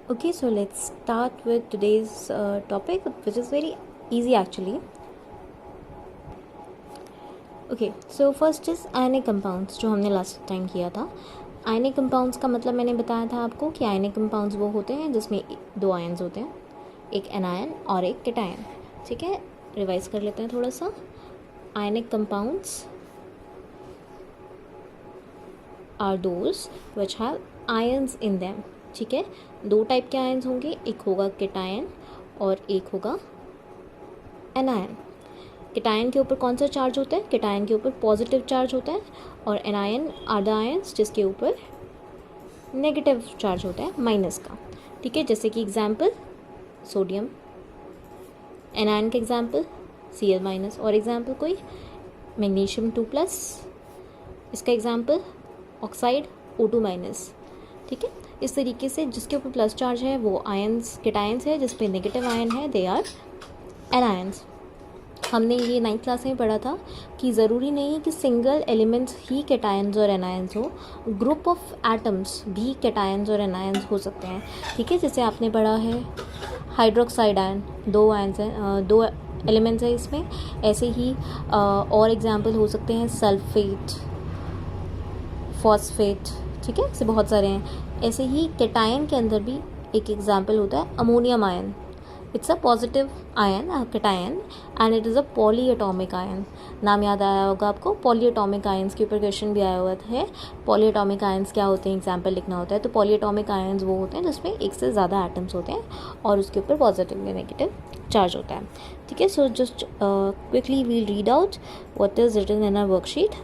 Okay, so let's start with today's topic, which is very easy actually. Okay, so first is ionic compounds, जो हमने last time किया था. Ionic compounds का मतलब मैंने बताया था आपको कि आयनिक कंपाउंड्स वो होते हैं जिसमें दो आयन्स होते हैं, एक एनायन और एक कैटायन. ठीक है, रिवाइज कर लेते हैं थोड़ा सा. Ionic compounds are those which have ions in them. ठीक है, दो टाइप के आयन्स होंगे, एक होगा कैटायन और एक होगा एनायन. कैटायन के ऊपर कौन सा चार्ज होता है? कैटायन के ऊपर पॉजिटिव चार्ज होता है और एनायन आर द आयन्स जिसके ऊपर नेगेटिव चार्ज होता है, माइनस का. ठीक है, जैसे कि एग्जाम्पल सोडियम, एनायन का एग्जाम्पल Cl माइनस, और एग्जाम्पल कोई मैग्नीशियम 2+, इसका एग्जाम्पल ऑक्साइड O2 माइनस. ठीक है, इस तरीके से जिसके ऊपर प्लस चार्ज है वो आयन्स कैटायंस है, जिस पे नेगेटिव आयन है दे आर एनायंस. हमने ये 9th क्लास में पढ़ा था कि ज़रूरी नहीं है कि सिंगल एलिमेंट्स ही कैटायंस और एनायंस हो, ग्रुप ऑफ एटम्स भी कैटायंस और एनायंस हो सकते हैं. ठीक है, जैसे आपने पढ़ा है हाइड्रोक्साइड आयन, दो आयन्स हैं, दो एलिमेंट्स हैं इसमें. ऐसे ही और एग्जाम्पल हो सकते हैं सल्फेट, फॉस्फेट. ठीक है, ऐसे बहुत सारे हैं. ऐसे ही कैटायन के अंदर भी एक एग्जाम्पल होता है ammonium ion. It's a positive ion cation and it is a polyatomic ion. नाम याद आया होगा आपको, पॉलीएटॉमिक आयन्स के ऊपर क्वेश्चन भी आया हुआ है. पॉलीएटॉमिक आयन्स क्या होते हैं, एग्जाम्पल लिखना होता है. तो पॉलीएटॉमिक आयन्स वो होते हैं जिसमें एक से ज़्यादा एटम्स होते हैं और उसके ऊपर पॉजिटिव या नेगेटिव चार्ज होता है. ठीक है, so just quickly we'll read out what is written in our worksheet.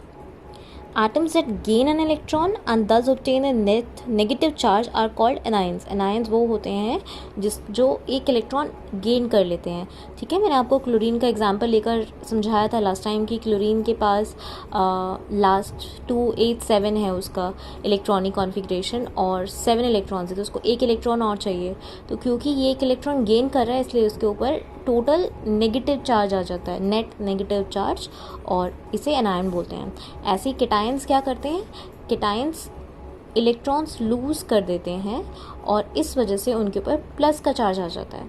Atoms that gain an electron and thus obtain a net negative charge are called anions. Anions वो होते हैं जो एक इलेक्ट्रॉन गेन कर लेते हैं. ठीक है, मैंने आपको क्लोरीन का एग्जांपल लेकर समझाया था लास्ट टाइम कि क्लोरीन के पास लास्ट 287 है उसका इलेक्ट्रॉनिक कॉन्फ़िगरेशन और 7 इलेक्ट्रॉन्स है, तो उसको एक इलेक्ट्रॉन और चाहिए. तो क्योंकि ये एक इलेक्ट्रॉन गेन कर रहा है इसलिए उसके ऊपर टोटल नेगेटिव चार्ज आ जाता है, नेट नेगेटिव चार्ज, और इसे एनायन बोलते हैं. ऐसे ही कैटायंस क्या करते हैं, कैटायंस इलेक्ट्रॉन्स लूज़ कर देते हैं और इस वजह से उनके ऊपर प्लस का चार्ज आ जाता है.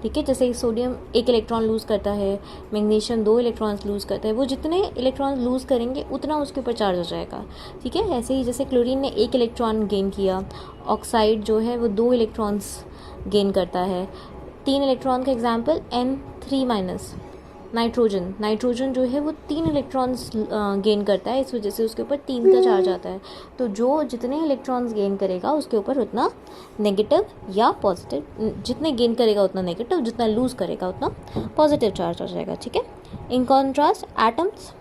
ठीक है, जैसे सोडियम एक इलेक्ट्रॉन लूज़ करता है, मैग्नीशियम 2 इलेक्ट्रॉन्स लूज़ करता है. वो जितने इलेक्ट्रॉन लूज़ करेंगे उतना उसके ऊपर चार्ज हो जाएगा. ठीक है, ऐसे ही जैसे क्लोरीन ने एक इलेक्ट्रॉन गेन किया, ऑक्साइड जो है वो 2 इलेक्ट्रॉन्स गेन करता है. 3 इलेक्ट्रॉन का एग्जाम्पल N3 माइनस. नाइट्रोजन जो है वो 3 इलेक्ट्रॉन्स गेन करता है, इस वजह से उसके ऊपर 3 का चार्ज आता है. तो जो जितने इलेक्ट्रॉन्स गेन करेगा उसके ऊपर उतना नेगेटिव या पॉजिटिव, जितने गेन करेगा उतना नेगेटिव, जितना लूज़ करेगा उतना पॉजिटिव चार्ज आ जाएगा. ठीक है, in contrast atoms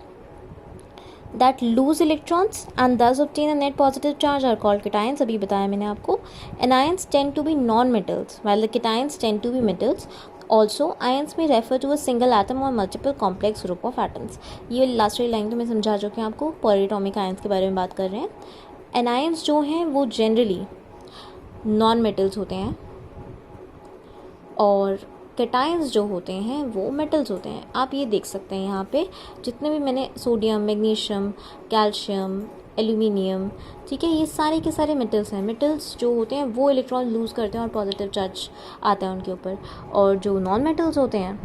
that lose electrons and thus obtain a net positive charge are called cations. अभी बताया मैंने आपको. Anions tend to be non-metals while the cations tend to be metals. Also, ions may refer to a single atom or multiple complex group of atoms. ये last वाली line तो मैं समझा चुकी हूँ आपको, पॉलीएटॉमिक आयंस के बारे में बात कर रहे हैं. एनायंस जो हैं वो जनरली नॉन मेटल्स होते हैं और कैटायंस जो होते हैं वो मेटल्स होते हैं. आप ये देख सकते हैं यहाँ पे जितने भी मैंने सोडियम, मैग्नीशियम, कैल्शियम, एल्यूमिनियम, ठीक है, ये सारे के सारे मेटल्स हैं. मेटल्स जो होते हैं वो इलेक्ट्रॉन लूज़ करते हैं और पॉजिटिव चार्ज आता है उनके ऊपर. और जो नॉन मेटल्स होते हैं,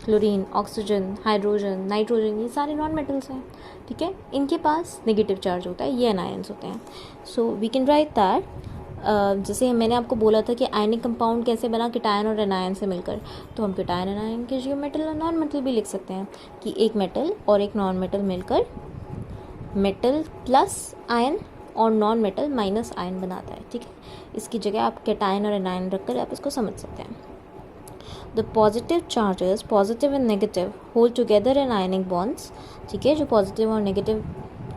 क्लोरीन, ऑक्सीजन, हाइड्रोजन, नाइट्रोजन, ये सारे नॉन मेटल्स हैं. ठीक है, इनके पास नेगेटिव चार्ज होता है, ये एनायंस होते हैं. So we can write that, जैसे मैंने आपको बोला था कि आयनिक कंपाउंड कैसे बना, कैटायन और एनायन से मिलकर, तो हम कैटायन एनायन के जो मेटल और नॉन मेटल भी लिख सकते हैं कि एक मेटल और एक नॉन मेटल मिलकर मेटल प्लस आयन और नॉन मेटल माइनस आयन बनाता है. ठीक है, इसकी जगह आप कैटायन और एनायन रखकर आप इसको समझ सकते हैं. The positive charges, positive and negative, hold together in ionic bonds. ठीक है, जो पॉजिटिव और नेगेटिव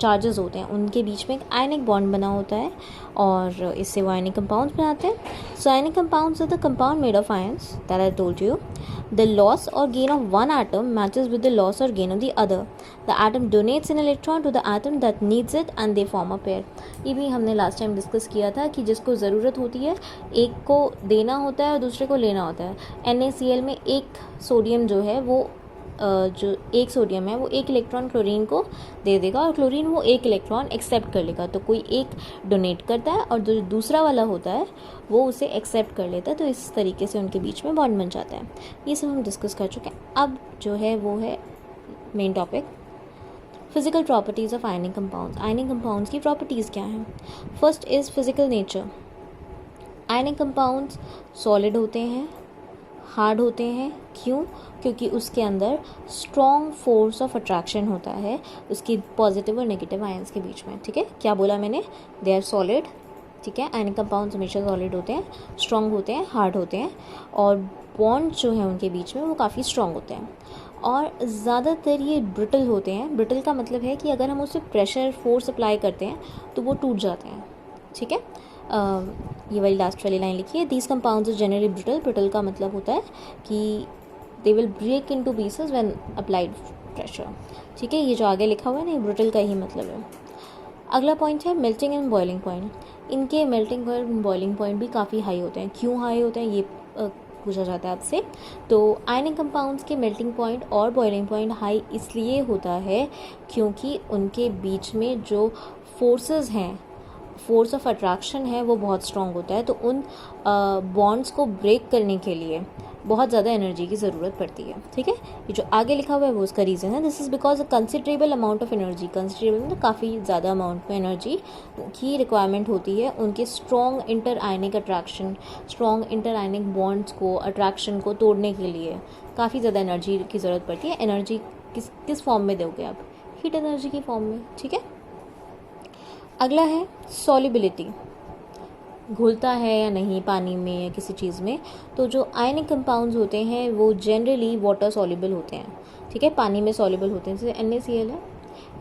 चार्जेस होते हैं उनके बीच में एक आयनिक बॉन्ड बना होता है और इससे वो आयनिक कंपाउंड्स बनाते हैं. So ionic compounds are the compound made of ions that I told you. The loss or gain of one atom matches with the loss or gain of the other. The atom donates an electron to the atom that needs it and they form a pair. ये भी हमने last time discuss किया था कि जिसको ज़रूरत होती है एक को देना होता है और दूसरे को लेना होता है. NaCl में एक सोडियम जो है वो जो एक सोडियम है वो एक इलेक्ट्रॉन क्लोरीन को दे देगा और क्लोरीन वो एक इलेक्ट्रॉन एक्सेप्ट कर लेगा। तो कोई एक डोनेट करता है और जो दूसरा वाला होता है वो उसे एक्सेप्ट कर लेता है। तो इस तरीके से उनके बीच में बॉन्ड बन जाता है। ये सब हम डिस्कस कर चुके हैं। अब जो है वो है main topic, physical properties of ionic compounds. Ionic compounds की प्रॉपर्टीज़ क्या हैं? First is physical nature. Ionic compounds solid होते हैं, हार्ड होते हैं। क्यों? क्योंकि उसके अंदर स्ट्रॉन्ग फोर्स ऑफ अट्रैक्शन होता है उसकी पॉजिटिव और नेगेटिव आयंस के बीच में। ठीक है, क्या बोला मैंने? They are solid. ठीक है, आयनिक कंपाउंड्स हमेशा सॉलिड होते हैं, स्ट्रॉन्ग होते हैं, हार्ड होते हैं और बॉन्ड जो है उनके बीच में वो काफ़ी स्ट्रॉन्ग होते हैं। और ज़्यादातर ये ब्रिटल होते हैं। ब्रिटल का मतलब है कि अगर हम उसे प्रेशर फोर्स अप्लाई करते हैं तो वो टूट जाते हैं। ठीक है, ये वाली लास्ट वाली लाइन लिखी है, these compounds are generally brittle. Brittle का मतलब होता है कि they will break into pieces when applied pressure. ठीक है, ये जो आगे लिखा हुआ है ना, ये ब्रिटल का ही मतलब है। अगला पॉइंट है मेल्टिंग एंड बॉइलिंग पॉइंट। इनके मेल्टिंग और बॉइलिंग पॉइंट भी काफ़ी हाई होते हैं। क्यों हाई होते हैं ये पूछा जाता है आपसे। तो आयनिक कंपाउंड्स के मेल्टिंग पॉइंट और बॉइलिंग पॉइंट हाई इसलिए होता है क्योंकि उनके बीच में जो फोर्सेस हैं, फोर्स ऑफ अट्रैक्शन है, वो बहुत स्ट्रॉन्ग होता है। तो उन बॉन्ड्स को ब्रेक करने के लिए बहुत ज़्यादा एनर्जी की ज़रूरत पड़ती है। ठीक है, ये जो आगे लिखा हुआ है वो उसका रीज़न है। This is because a considerable amount of energy, considerable मतलब काफ़ी ज़्यादा अमाउंट में एनर्जी की रिक्वायरमेंट होती है उनके strong inter ionic attraction, strong inter ionic bonds को, अट्रैक्शन को तोड़ने के लिए काफ़ी ज़्यादा एनर्जी की ज़रूरत पड़ती है। एनर्जी किस फॉर्म में दोगे आप? हीट एनर्जी की फॉर्म में। ठीक है, अगला है सॉल्युबिलिटी, घुलता है या नहीं पानी में या किसी चीज़ में। तो जो आयनिक कंपाउंड्स होते हैं वो जनरली वाटर सॉल्युबल होते हैं। ठीक है, पानी में सॉल्युबल होते हैं। जैसे NaCl है,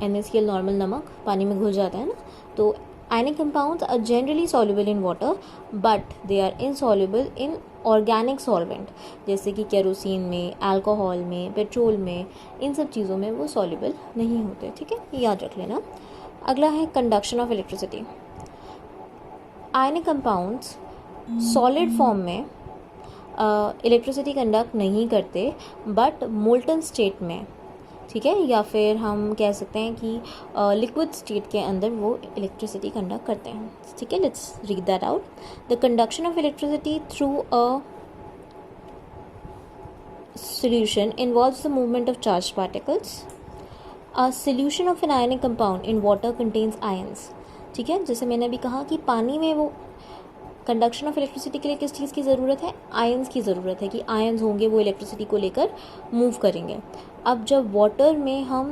NaCl नॉर्मल नमक पानी में घुल जाता है ना। तो ionic compounds are generally soluble in water but they are insoluble in organic solvent, जैसे कि केरोसिन में, अल्कोहल में, पेट्रोल में, इन सब चीज़ों में वो सॉल्युबल नहीं होते। ठीक है, ये याद रख लेना। अगला है conduction of electricity. Ionic compounds solid form में इलेक्ट्रिसिटी कंडक्ट नहीं करते बट मोल्टन स्टेट में, ठीक है, या फिर हम कह सकते हैं कि लिक्विड स्टेट के अंदर वो इलेक्ट्रिसिटी कंडक्ट करते हैं। ठीक है, let's read that out. The conduction of electricity through a solution involves the movement of charged particles. A solution of an ionic compound in water contains ions. ठीक है, जैसे मैंने अभी कहा कि पानी में वो कंडक्शन ऑफ इलेक्ट्रिसिटी के लिए किस चीज़ की ज़रूरत है? आयंस की ज़रूरत है कि आयंस होंगे वो इलेक्ट्रिसिटी को लेकर मूव करेंगे। अब जब वाटर में हम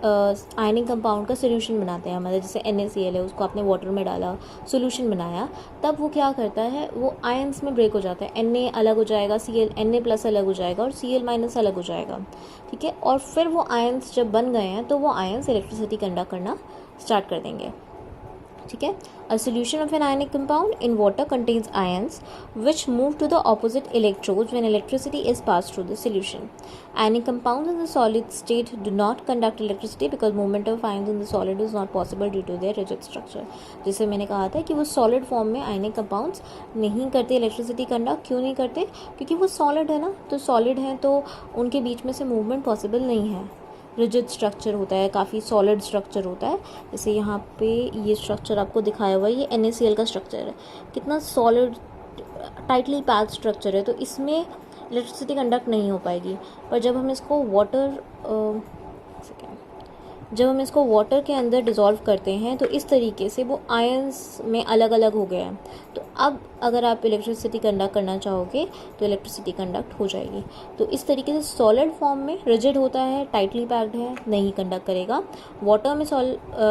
आयनिक कंपाउंड का सोल्यूशन बनाते हैं, मतलब जैसे NaCl है, उसको आपने वाटर में डाला, सोल्यूशन बनाया, तब वो क्या करता है, वो आयंस में ब्रेक हो जाता है। Na अलग हो जाएगा, Na+ अलग हो जाएगा और Cl- अलग हो जाएगा। ठीक है, और फिर वो आयंस जब बन गए हैं तो वो आयंस इलेक्ट्रिसिटी कंडक्ट करना स्टार्ट कर देंगे। ठीक है, a solution of an ionic compound in water contains ions which move to the opposite electrodes when electricity is passed through the solution. Ionic compounds in the solid state do not conduct electricity because movement of ions in the solid is not possible due to their rigid structure. जैसे मैंने कहा था कि वो solid form में ionic compounds नहीं करते electricity conduct. क्यों नहीं करते? क्योंकि वो सॉलिड है ना, तो सॉलिड है तो उनके बीच में से मूवमेंट पॉसिबल नहीं है। रिजिड स्ट्रक्चर होता है, काफ़ी सॉलिड स्ट्रक्चर होता है। जैसे यहाँ पे ये स्ट्रक्चर आपको दिखाया हुआ है, ये NaCl का स्ट्रक्चर है, कितना सॉलिड टाइटली पैक्ड स्ट्रक्चर है, तो इसमें इलेक्ट्रिसिटी कंडक्ट नहीं हो पाएगी। पर जब हम इसको वाटर के अंदर डिज़ोल्व करते हैं तो इस तरीके से वो आयंस में अलग अलग हो गया है। तो अब अगर आप इलेक्ट्रिसिटी कंडक्ट करना चाहोगे तो इलेक्ट्रिसिटी कंडक्ट हो जाएगी। तो इस तरीके से सॉलिड फॉर्म में रिजिड होता है, टाइटली पैक्ड है, नहीं कंडक्ट करेगा। वाटर में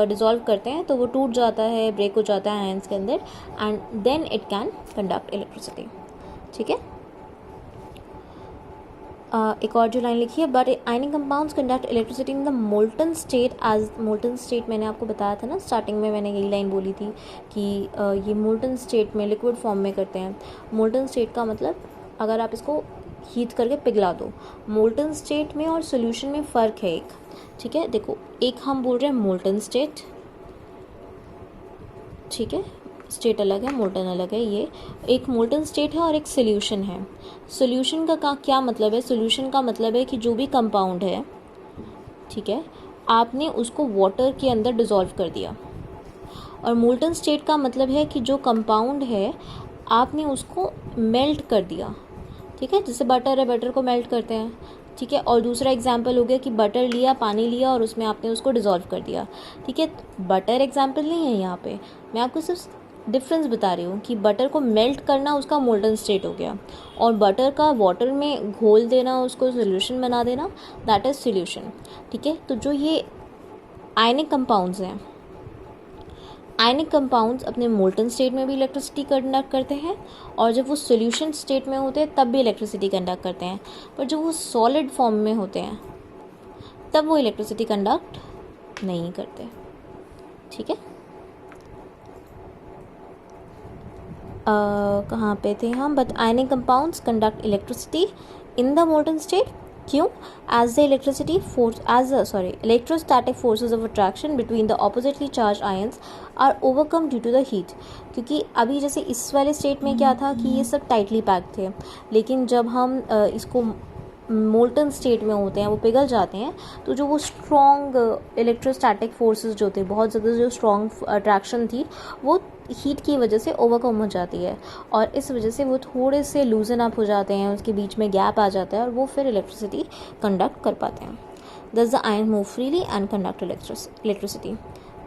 डिज़ोल्व करते हैं तो वो टूट जाता है, ब्रेक हो जाता है आयंस के अंदर, and then it can conduct electricity. ठीक है, एक और जो लाइन लिखी है, but ionic compounds conduct electricity in the molten state. As molten state मैंने आपको बताया था ना, स्टार्टिंग में मैंने यही लाइन बोली थी कि ये मोल्टन स्टेट में, लिक्विड फॉर्म में करते हैं। मोल्टन स्टेट का मतलब अगर आप इसको हीट करके पिघला दो। मोल्टन स्टेट में और सोल्यूशन में फ़र्क है एक। ठीक है, देखो, एक हम बोल रहे हैं मोल्टन स्टेट, ठीक है, स्टेट अलग है, मोल्टन अलग है। ये एक मोल्टन स्टेट है और एक सोल्यूशन है। सोल्यूशन का क्या मतलब है? सोल्यूशन का मतलब है कि जो भी कंपाउंड है, ठीक है, आपने उसको वाटर के अंदर डिज़ोल्व कर दिया। और मोल्टन स्टेट का मतलब है कि जो कंपाउंड है आपने उसको मेल्ट कर दिया, ठीक है। जैसे बटर है, बटर को मेल्ट करते हैं, ठीक है। और दूसरा एग्जाम्पल हो गया कि बटर लिया, पानी लिया और उसमें आपने उसको डिज़ोल्व कर दिया, ठीक है। बटर एग्जाम्पल नहीं है यहाँ पे, मैं आपको सिर्फ डिफरेंस बता रही हूँ कि बटर को मेल्ट करना उसका मोल्टन स्टेट हो गया, और बटर का वाटर में घोल देना, उसको सोल्यूशन बना देना, दैट इज़ सोल्यूशन, ठीक है। तो जो ये आयनिक कंपाउंड्स हैं, आयनिक कंपाउंड्स अपने मोल्टन स्टेट में भी इलेक्ट्रिसिटी कंडक्ट करते हैं, और जब वो सॉल्यूशन स्टेट में होते हैं तब भी इलेक्ट्रिसिटी कंडक्ट करते हैं। पर जब वो सॉलिड फॉर्म में होते हैं तब वो इलेक्ट्रिसिटी कंडक्ट नहीं करते, ठीक है। कहाँ पे थे हम? But ionic compounds conduct electricity in the molten state. क्यों? As the electrostatic forces of attraction between the oppositely charge ions are overcome due to the heat. क्योंकि अभी जैसे इस वाले स्टेट में क्या था कि ये सब टाइटली पैक्ड थे, लेकिन जब हम इसको मोल्टन स्टेट में होते हैं, वो पिघल जाते हैं, तो जो वो स्ट्रॉन्ग इलेक्ट्रोस्टैटिक फोर्सेस जो थे, बहुत ज़्यादा जो स्ट्रॉन्ग अट्रैक्शन थी, वो हीट की वजह से ओवरकम हो जाती है, और इस वजह से वो थोड़े से लूजन अप हो जाते हैं, उसके बीच में गैप आ जाता है, और वो फिर इलेक्ट्रिसिटी कंडक्ट कर पाते हैं। दस the ion move freely and conduct electricity.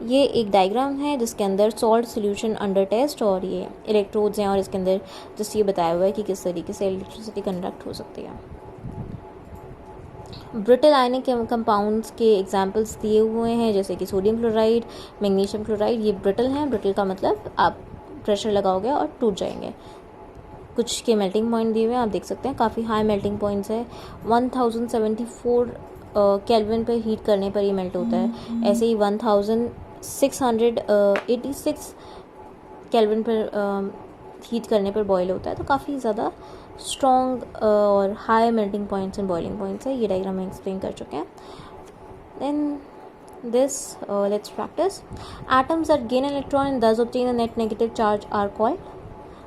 ये एक डायग्राम है जिसके अंदर सॉल्ट सोल्यूशन अंडर टेस्ट और ये इलेक्ट्रोड्स हैं, और इसके अंदर जस्ट ये बताया हुआ है कि किस तरीके से इलेक्ट्रिसिटी कंडक्ट हो सकती है। ब्रिटल आयनिक कंपाउंड्स के एग्जांपल्स दिए हुए हैं, जैसे कि सोडियम क्लोराइड, मैग्नीशियम क्लोराइड। ये ब्रिटल हैं। ब्रिटल का मतलब आप प्रेशर लगाओगे और टूट जाएंगे। कुछ के मेल्टिंग पॉइंट दिए हुए हैं, आप देख सकते हैं, काफ़ी हाई मेल्टिंग पॉइंट्स है। 1074 केल्विन पर हीट करने पर ये मेल्ट होता है। ऐसे ही 1686 केल्विन पर हीट करने पर बॉयल होता है। तो काफ़ी ज़्यादा स्ट्रॉन्ग और high melting points and boiling points है। ये डायग्राम में एक्सप्लेन कर चुके हैं। Then this let's practice. Atoms that gain electron and thus obtain a net negative charge are called.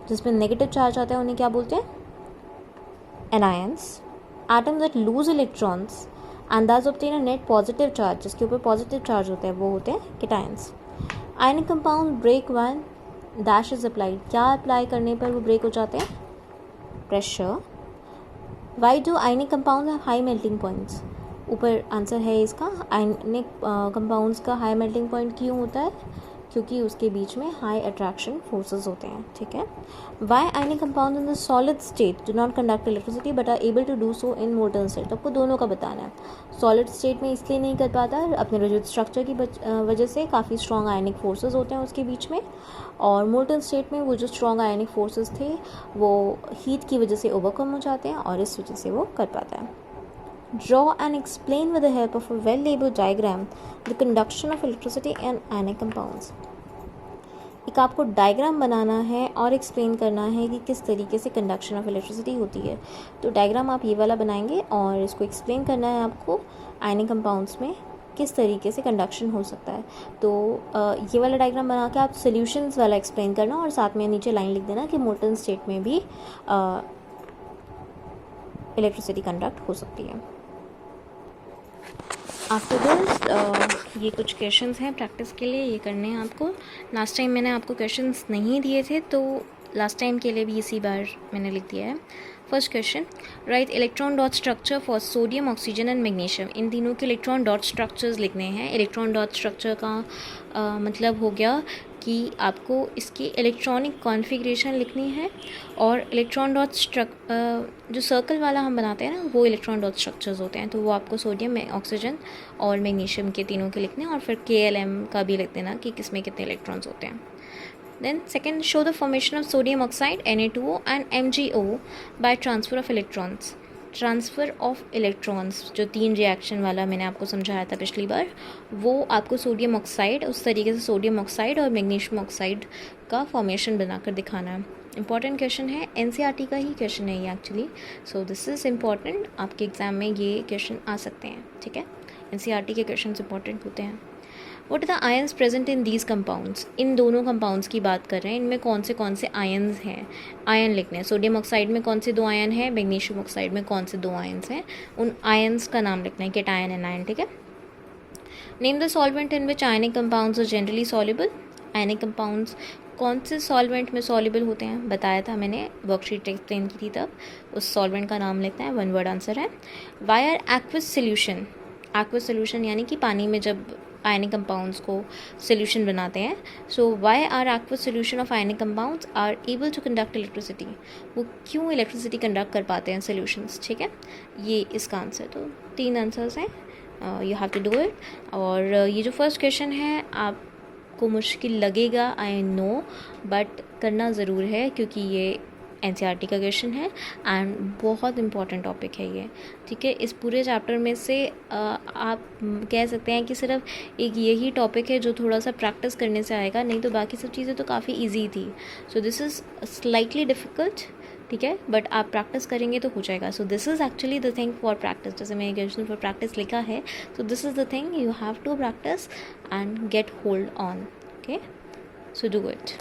जिसमें नेगेटिव चार्ज आता है उन्हें क्या बोलते हैं? Anions. Atoms that lose electrons and thus obtain a net positive charge, जिसके ऊपर positive charge होता है, वो होते हैं cations. Ionic compound break when dash is applied. क्या अप्लाई करने पर वो ब्रेक हो जाते हैं? Pressure. Why do ionic compounds have high melting points? ऊपर आंसर है इसका। आयनिक कंपाउंड्स का हाई मेल्टिंग पॉइंट क्यों होता है? क्योंकि उसके बीच में हाई अट्रैक्शन फोर्सेस होते हैं, ठीक है। Why ionic compound in the solid state do not conduct electricity but are able to do so in molten state. तो आपको दोनों का बताना है। सॉलिड स्टेट में इसलिए नहीं कर पाता, अपने रिजिड स्ट्रक्चर की वजह से काफ़ी स्ट्रॉन्ग आयनिक फोर्सेस होते हैं उसके बीच में, और मोल्टन स्टेट में वो जो स्ट्रॉन्ग आयनिक फोर्सेस थे वो हीट की वजह से ओवरकम हो जाते हैं, और इस वजह से वो कर पाता है। Draw and explain with the help of a well-labeled diagram the conduction of electricity in ionic compounds. एक आपको डायग्राम बनाना है और एक्सप्लेन करना है कि किस तरीके से कंडक्शन ऑफ इलेक्ट्रिसिटी होती है। तो डायग्राम आप ये वाला बनाएंगे और इसको एक्सप्लेन करना है आपको आयनिक कंपाउंड्स में किस तरीके से कंडक्शन हो सकता है। तो ये वाला डायग्राम बना के आप सोल्यूशंस वाला एक्सप्लेन करना, और साथ में नीचे लाइन लिख देना कि मोल्टन स्टेट में भी इलेक्ट्रिसिटी कंडक्ट हो सकती है। आफ्टर दिस ये कुछ क्वेश्चंस हैं प्रैक्टिस के लिए, ये करने हैं आपको। लास्ट टाइम मैंने आपको क्वेश्चंस नहीं दिए थे, तो लास्ट टाइम के लिए भी इसी बार मैंने लिख दिया है। First question, write electron dot structure for sodium, oxygen and magnesium. इन तीनों के इलेक्ट्रॉन डॉट स्ट्रक्चर्स लिखने हैं। इलेक्ट्रॉन डॉट स्ट्रक्चर का मतलब हो गया कि आपको इसकी इलेक्ट्रॉनिक कॉन्फ़िगरेशन लिखनी है, और इलेक्ट्रॉन डॉट जो सर्कल वाला हम बनाते हैं ना, वो इलेक्ट्रॉन डॉट स्ट्रक्चर्स होते हैं। तो वो आपको सोडियम, ऑक्सीजन और मैग्नीशियम के तीनों के लिखने हैं, और फिर KLM का भी लिख देना कि किसमें कितने इलेक्ट्रॉन्स होते हैं। Then second, show the formation of sodium oxide Na2O and MgO by transfer of electrons. Transfer of electrons, जो 3 रिएक्शन वाला मैंने आपको समझाया था पिछली बार, वो आपको सोडियम ऑक्साइड, उस तरीके से सोडियम ऑक्साइड और मैग्नीशियम ऑक्साइड का फॉर्मेशन बनाकर दिखाना है। इंपॉर्टेंट क्वेश्चन है, NCERT का ही क्वेश्चन है ये actually. So this is important, आपके एग्ज़ाम में ये क्वेश्चन आ सकते हैं, ठीक है। NCERT के क्वेश्चन इंपॉर्टेंट होते हैं। What are the ions present in these compounds, इन दोनों कंपाउंड्स की बात कर रहे हैं, इनमें कौन से आयन्स हैं, आयन लिखने हैं। सोडियम ऑक्साइड में कौन से 2 आयन हैं, मैग्नीशियम ऑक्साइड में कौन से 2 आयन्स हैं, उन आयन्स का नाम लिखना है, कैटायन एनायन, ठीक है। Name the solvent in which ionic compounds are generally soluble, ionic compounds कौन से सॉल्वेंट में सॉल्युबल होते हैं, बताया था मैंने, वर्कशीट एक्सप्लेन की थी तब। उस सॉल्वेंट का नाम लिखना है, 1 वर्ड आंसर है। Why are aqueous solution, aqueous solution यानी कि पानी में जब आयनिक कंपाउंड्स को सोल्यूशन बनाते हैं, so why are aqueous solution of ionic compounds are able to conduct electricity, वो क्यों इलेक्ट्रिसिटी कंडक्ट कर पाते हैं सोल्यूशंस, ठीक है। ये इसका आंसर, तो 3 आंसर्स हैं, you have to do it. और ये जो फर्स्ट क्वेश्चन है आपको मुश्किल लगेगा, आई नो, बट करना ज़रूर है क्योंकि ये NCERT का क्वेश्चन है एंड बहुत इंपॉर्टेंट टॉपिक है ये, ठीक है। इस पूरे चैप्टर में से आप कह सकते हैं कि सिर्फ एक यही टॉपिक है जो थोड़ा सा प्रैक्टिस करने से आएगा, नहीं तो बाकी सब चीज़ें तो काफ़ी इजी थी। So this is slightly difficult, ठीक है, बट आप प्रैक्टिस करेंगे तो हो जाएगा। So this is actually the thing for practice, जैसे मैंने क्वेश्चन फॉर प्रैक्टिस लिखा है, so this is the thing you have to practice and get hold on, okay, so do it.